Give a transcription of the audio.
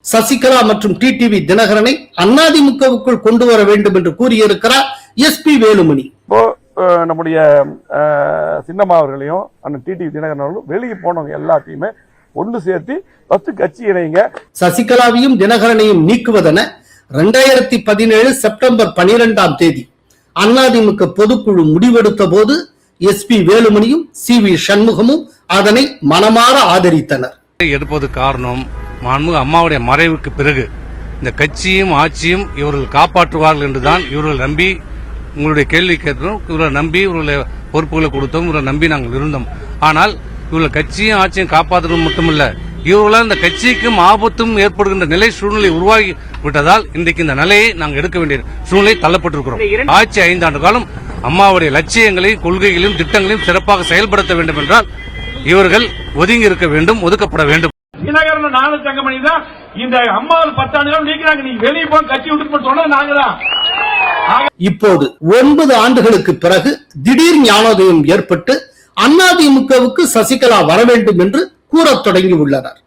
சசிகலா மற்றும் டிடிவி தினகரனை அதிமுகவுக்குள் கொண்டு வர வேண்டும் என்று கூறியிருக்கிறார் எஸ்பி வேலுமணி. இப்போ நம்முடைய சின்னம்மா அவர்களையும் அண்ணன் டிடிவி தினகரன் அவர்களும் வெளியே போனவங்க எல்லாத்தையுமே ஒன்று சேர்த்து ஃபர்ஸ்ட் கட்சி இணைங்க. சசிகலாவையும் தினகரனையும் நீக்குவதென 2017 செப்டம்பர் 12ஆம் தேதி அதிமுக பொதுக்குழு முடிவெடுத்த போது எஸ்பி வேலுமணியும் சி.வி. சண்முகமும் அதனை மனமாற ஆதரித்தனர். எடுப்பது காரணம் மாண்புமிகு அம்மாவுடைய மறைவுக்கு பிறகு இந்த கட்சியும் ஆட்சியும் இவர்கள் காப்பாற்றுவார்கள் என்றுதான் இவர்கள் நம்பி உங்களுடைய கேள்வி கேட்கிறோம். இவர்களை நம்பி இவர்களுடைய பொறுப்புகளை கொடுத்தோம். இவர்களை நம்பி நாங்கள் இருந்தோம். ஆனால் இவர்கள் கட்சியும் ஆட்சியும் காப்பாற்றுவது மட்டுமல்ல, இவர்களால் இந்த கட்சிக்கும் ஆபத்தும் ஏற்படுகின்ற நிலை சூழ்நிலை உருவாகி விட்டதால் இன்றைக்கு இந்த நிலையை நாங்கள் எடுக்க வேண்டிய சூழ்நிலை தள்ளப்பட்டிருக்கிறோம். ஆட்சி 5 ஆண்டு காலம் அம்மாவுடைய லட்சியங்களையும் கொள்கைகளையும் திட்டங்களையும் சிறப்பாக செயல்படுத்த வேண்டும் என்றால் இவர்கள் ஒதுங்கி இருக்க வேண்டும், ஒதுக்கப்பட வேண்டும். தினகரன் நானும் தங்கமணி தான் இந்த அம்மாவில் 10 ஆண்டு காலம் நீக்கிறாங்க. நீங்க வெளியே போக கட்சி விட்டு சொன்னது நாங்க தான். இப்போது 9 ஆண்டுகளுக்கு பிறகு திடீர் ஞானோதயம் ஏற்பட்டு அதிமுகவுக்கு சசிகலா வர வேண்டும் என்று கூறத் தொடங்கி உள்ளனர்.